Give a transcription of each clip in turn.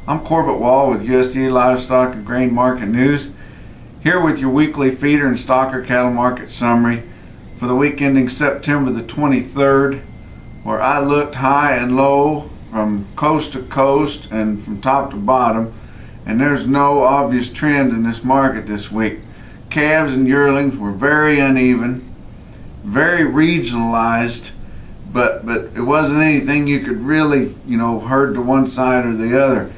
I'm Corbett Wall with USDA Livestock and Grain Market News, here with your weekly feeder and stocker cattle market summary for the week ending September the 23rd, where I looked high and low from coast to coast and from top to bottom, and there's no obvious trend in this market this week. Calves and yearlings were very uneven, very regionalized, but it wasn't anything you could really, herd to one side or the other.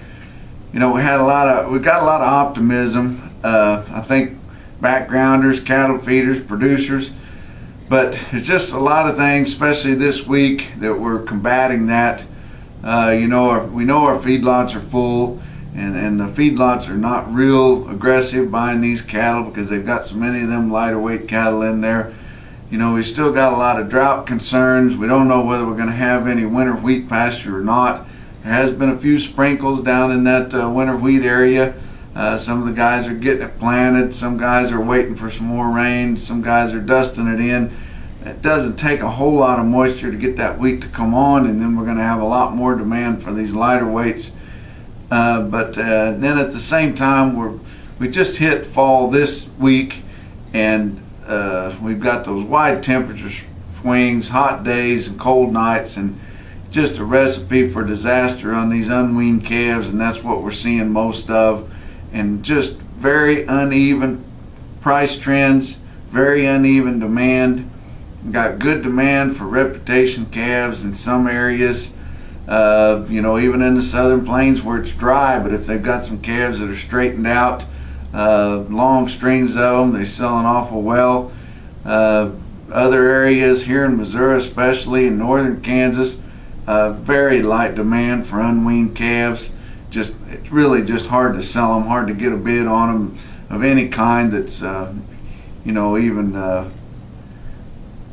We got a lot of optimism. I think backgrounders, cattle feeders, producers, but it's just a lot of things, especially this week, that we're combating that. We know our feedlots are full, and the feedlots are not real aggressive buying these cattle because they've got so many of them lighter weight cattle in there. We still got a lot of drought concerns. We don't know whether we're going to have any winter wheat pasture or not. There has been a few sprinkles down in that winter wheat area. Some of the guys are getting it planted. Some guys are waiting for some more rain. Some guys are dusting it in. It doesn't take a whole lot of moisture to get that wheat to come on, and then we're going to have a lot more demand for these lighter weights. But then at the same time, we just hit fall this week, and we've got those wide temperature swings, hot days and cold nights, and just a recipe for disaster on these unweaned calves, and that's what we're seeing most of. And just very uneven price trends, very uneven demand. We've got good demand for reputation calves in some areas, even in the southern plains where it's dry, but if they've got some calves that are straightened out, long strings of them, they're selling awful well. Other areas here in Missouri, especially in northern Kansas, very light demand for unweaned calves. It's really just hard to sell them, hard to get a bid on them of any kind that's even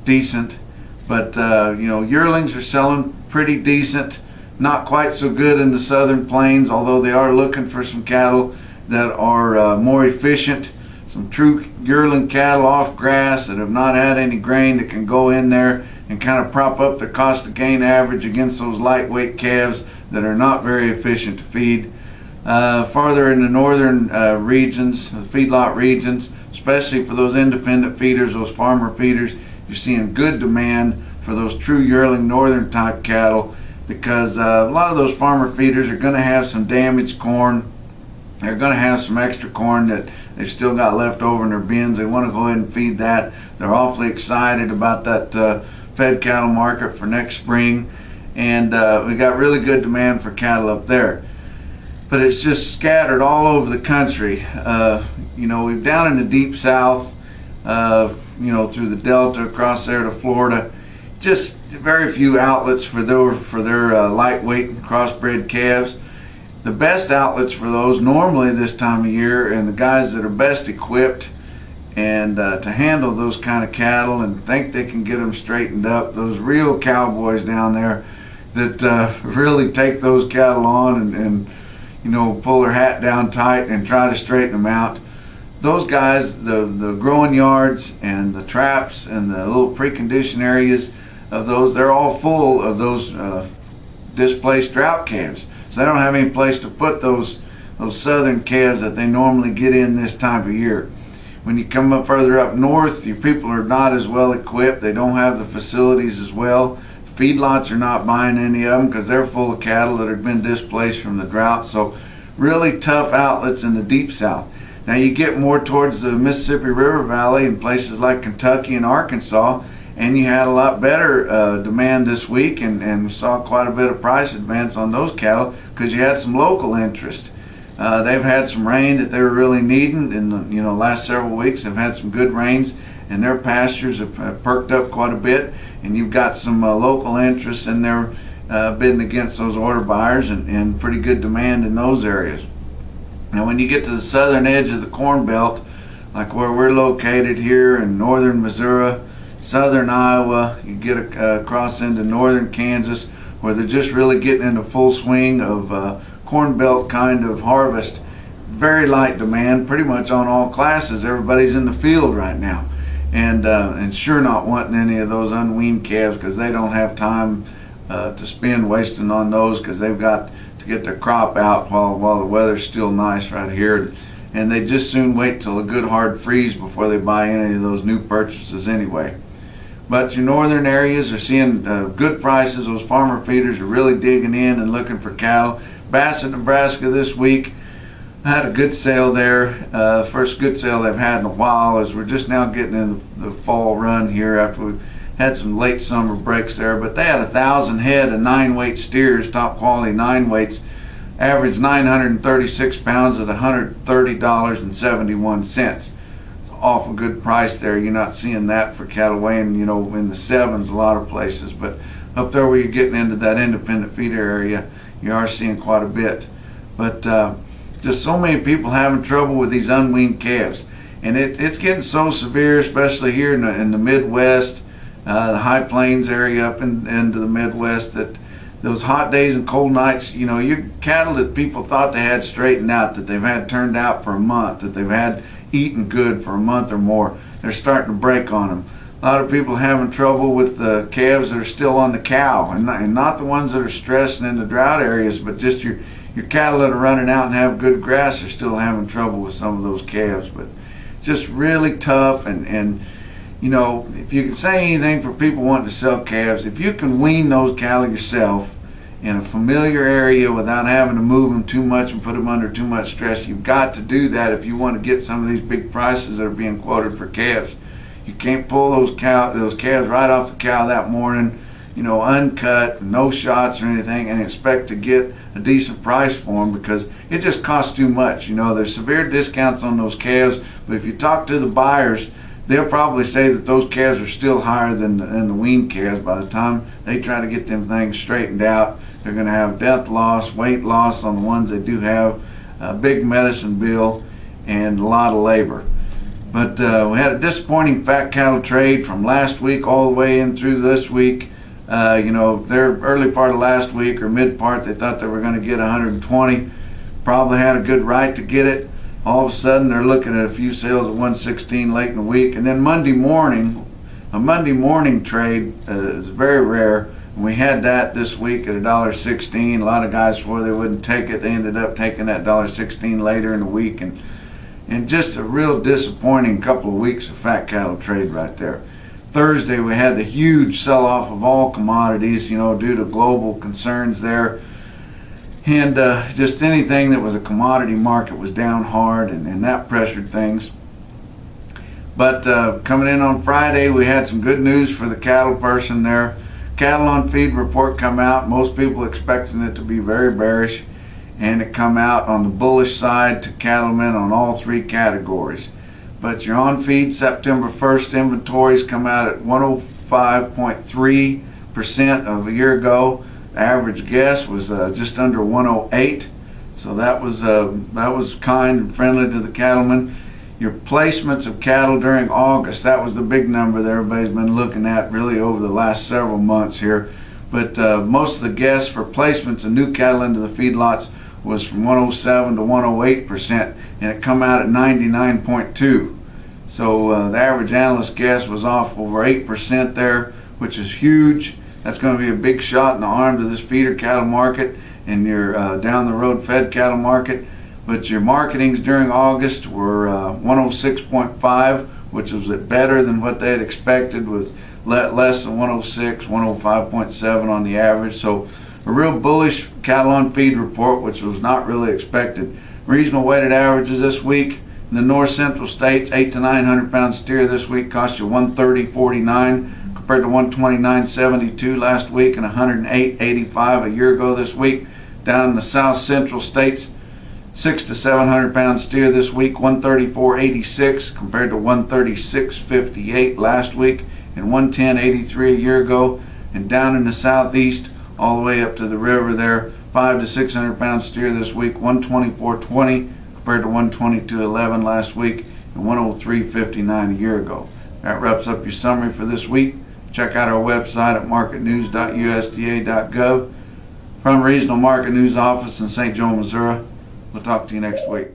decent. But yearlings are selling pretty decent, not quite so good in the southern plains, although they are looking for some cattle that are more efficient, some true yearling cattle off grass that have not had any grain that can go in there and kind of prop up the cost of gain average against those lightweight calves that are not very efficient to feed. Farther in the northern regions, the feedlot regions, especially for those independent feeders, those farmer feeders, you're seeing good demand for those true yearling northern type cattle, because a lot of those farmer feeders are going to have some damaged corn. They're going to have some extra corn that they've still got left over in their bins. They want to go ahead and feed that. They're awfully excited about that fed cattle market for next spring, and we got really good demand for cattle up there. But it's just scattered all over the country. We've down in the deep south, through the Delta across there to Florida, just very few outlets for their lightweight and crossbred calves. The best outlets for those normally this time of year, and the guys that are best equipped and to handle those kind of cattle and think they can get them straightened up, those real cowboys down there that really take those cattle on and pull their hat down tight and try to straighten them out. Those guys, the growing yards and the traps and the little preconditioned areas of those, they're all full of those displaced drought calves. So they don't have any place to put those southern calves that they normally get in this time of year. When you come up further up north, your people are not as well equipped. They don't have the facilities as well. Feedlots are not buying any of them because they're full of cattle that have been displaced from the drought. So really tough outlets in the deep south. Now you get more towards the Mississippi River Valley and places like Kentucky and Arkansas, and you had a lot better demand this week, and saw quite a bit of price advance on those cattle because you had some local interest. They've had some rain that they were really needing in the last several weeks. They've had some good rains, and their pastures have perked up quite a bit, and you've got some local interest in there bidding against those order buyers, and pretty good demand in those areas. Now when you get to the southern edge of the Corn Belt, like where we're located here in northern Missouri, southern Iowa, you get across into northern Kansas, where they're just really getting into full swing of Corn Belt kind of harvest. Very light demand, pretty much on all classes. Everybody's in the field right now, and sure not wanting any of those unweaned calves because they don't have time to spend wasting on those, because they've got to to get their crop out while the weather's still nice right here. And they just soon wait till a good hard freeze before they buy any of those new purchases anyway. But your northern areas are seeing good prices. Those farmer feeders are really digging in and looking for cattle. Bassett, Nebraska this week had a good sale there. First good sale they've had in a while, as we're just now getting in the fall run here after we've had some late summer breaks there. But they had 1,000 head of 9-weight steers, top quality 9-weights, average 936 pounds at $130.71. Awful good price there. You're not seeing that for cattle weighing, in the sevens a lot of places, but up there where you're getting into that independent feeder area, you are seeing quite a bit. But just so many people having trouble with these unweaned calves, and it's getting so severe, especially here in the Midwest, the High Plains area up into the Midwest, that those hot days and cold nights, your cattle that people thought they had straightened out, that they've had turned out for a month, that they've had eaten good for a month or more, they're starting to break on them. A lot of people having trouble with the calves that are still on the cow, and not the ones that are stressing in the drought areas, but just your cattle that are running out and have good grass are still having trouble with some of those calves. But just really tough, and if you can say anything for people wanting to sell calves, if you can wean those cattle yourself in a familiar area without having to move them too much and put them under too much stress, you've got to do that if you want to get some of these big prices that are being quoted for calves. You can't pull those calves right off the cow that morning, uncut, no shots or anything, and expect to get a decent price for them, because it just costs too much. There's severe discounts on those calves, but if you talk to the buyers, they'll probably say that those calves are still higher than the weaned calves. By the time they try to get them things straightened out, they're going to have death loss, weight loss on the ones they do have, a big medicine bill, and a lot of labor. But we had a disappointing fat cattle trade from last week all the way in through this week. Their early part of last week or mid part, they thought they were going to get 120. Probably had a good right to get it. All of a sudden, they're looking at a few sales at 116 late in the week. And then Monday morning, a Monday morning trade is very rare. And we had that this week at $1.16. A lot of guys swore they wouldn't take it. They ended up taking that $1.16 later in the week. And just a real disappointing couple of weeks of fat cattle trade right there. Thursday, we had the huge sell-off of all commodities, due to global concerns there. And just anything that was a commodity market was down hard, and that pressured things. But coming in on Friday, we had some good news for the cattle person there. Cattle on feed report come out. Most people expecting it to be very bearish, and it come out on the bullish side to cattlemen on all three categories. But your on feed September 1st inventories come out at 105.3% of a year ago. The average guess was just under 108, so that was kind and friendly to the cattlemen. Your placements of cattle during August, that was the big number that everybody's been looking at really over the last several months here. But most of the guess for placements of new cattle into the feedlots was from 107 to 108%, and it come out at 99.2. So the average analyst guess was off over 8% there, which is huge. That's going to be a big shot in the arm to this feeder cattle market and your down the road fed cattle market. But your marketings during August were 106.5, which was better than what they had expected, was less than 106, 105.7 on the average. So a real bullish cattle on feed report, which was not really expected. Regional weighted averages this week in the north central states, 800 to 900 pound steer this week cost you 130.49 compared to 129.72 last week and 108.85 a year ago this week. Down in the south central states, 600 to 700 pound steer this week, 134.86 compared to 136.58 last week and 110.83 a year ago. And down in the southeast, all the way up to the river there, 500 to 600 pound steer this week, 124.20 compared to 122.11 last week and 103.59 a year ago. That wraps up your summary for this week. Check out our website at marketnews.usda.gov. From Regional Market News Office in St. Joe, Missouri. We'll talk to you next week.